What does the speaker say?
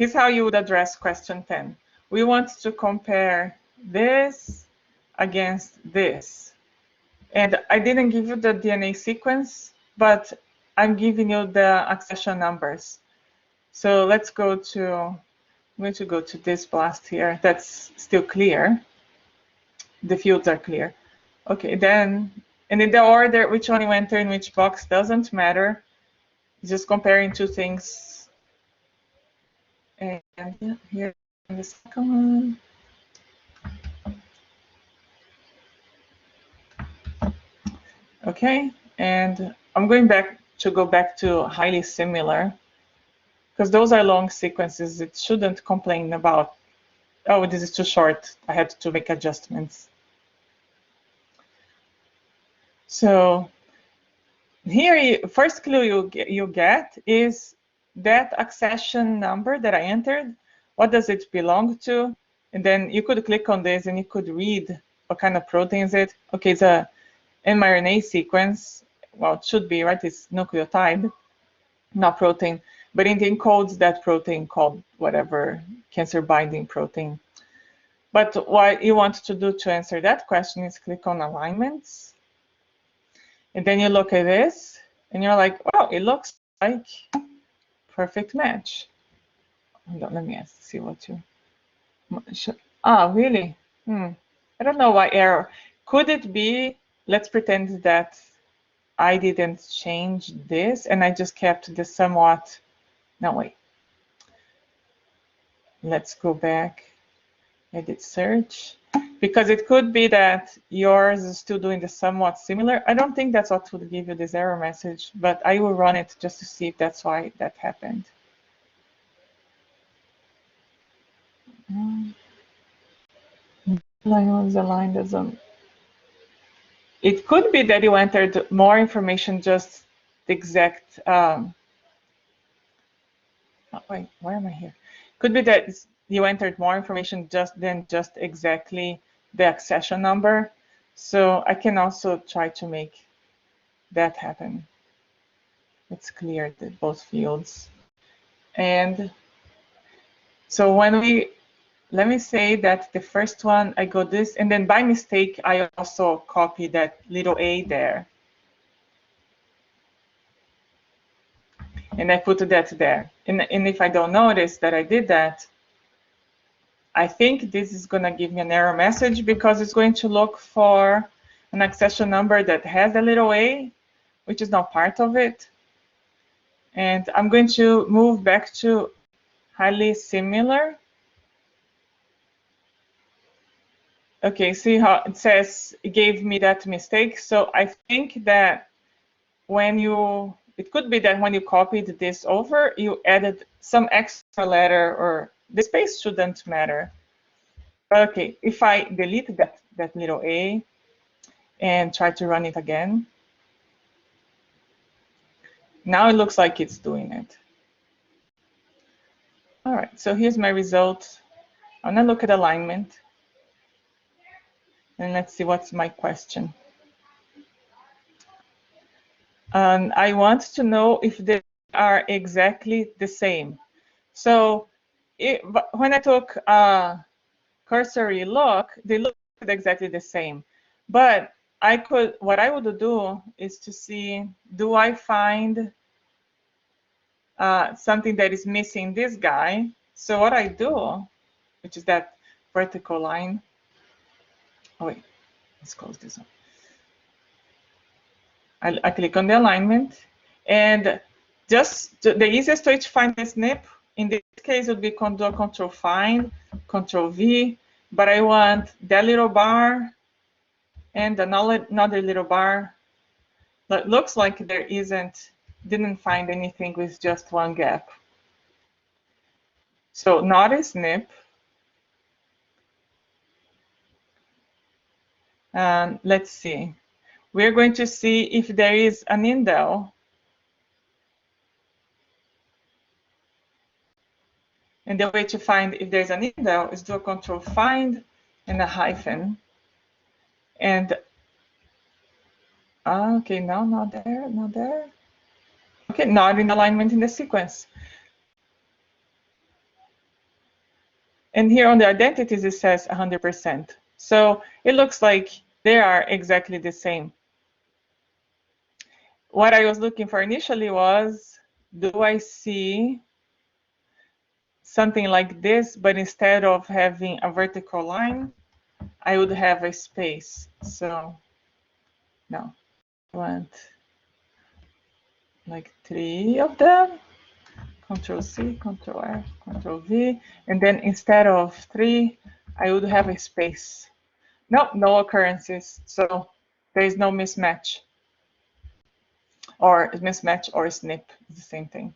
here's how you would address question 10. We want to compare this against this. And I didn't give you the DNA sequence, but I'm giving you the accession numbers. So let's go to, I'm going to go to this BLAST here. That's still clear. The fields are clear. Okay, then, and in the order which one you enter in which box doesn't matter. Just comparing two things. And here in the second one. Okay, and I'm going back to go back to highly similar, because those are long sequences. It shouldn't complain about, oh, this is too short, I had to make adjustments. So here, first clue you get is that accession number that I entered, what does it belong to? And then you could click on this and you could read what kind of protein is it. Okay, it's a mRNA sequence. Well, it should be, right? It's nucleotide, not protein, but it encodes that protein called whatever, cancer binding protein. But what you want to do to answer that question is click on alignments. And then you look at this and you're like, wow, it looks like perfect match. Let me see what you, really? I don't know why error. Could it be, let's pretend that I didn't change this and I just kept the somewhat, no, wait. Let's go back, edit search. Because it could be that yours is still doing the somewhat similar. I don't think that's what would give you this error message, but I will run it just to see if that's why that happened. Line was aligned as a... It could be that you entered more information, just the exact... wait, why am I here? Could be that you entered more information than just exactly the accession number. So I can also try to make that happen. Let's clear both fields. And so when we, let me say that the first one, I go this, and then by mistake, I also copy that little a there. And I put that there. And if I don't notice that I did that, I think this is going to give me an error message because it's going to look for an accession number that has a little a, which is not part of it. And I'm going to move back to highly similar. Okay, see how it says it gave me that mistake. So I think that when you, it could be that when you copied this over, you added some extra letter, or the space shouldn't matter. Okay, if I delete that little a and try to run it again, now it looks like it's doing it. All right, so here's my result. I'm gonna look at alignment. And let's see what's my question. And I want to know if they are exactly the same. So when I took a cursory look, they look exactly the same. But I could, what I would do is to see, do I find something that is missing this guy? So what I do, which is that vertical line. Oh wait, let's close this up. I click on the alignment, and just the easiest way to find the SNP in this case would be Control Find, Control V, but I want that little bar and another little bar. But looks like there didn't find anything with just one gap. So not a SNP. And let's see. We're going to see if there is an indel. And the way to find if there's an indel is do a Control Find and a hyphen. And okay, no, not there, not there. Okay, not in alignment in the sequence. And here on the identities, it says 100%. So it looks like they are exactly the same. What I was looking for initially was, do I see something like this, but instead of having a vertical line, I would have a space. So no, I want like 3 of them. Control C, Control F, Control V, and then instead of 3, I would have a space. No, no occurrences. So there is no mismatch, or mismatch or snip, it's the same thing.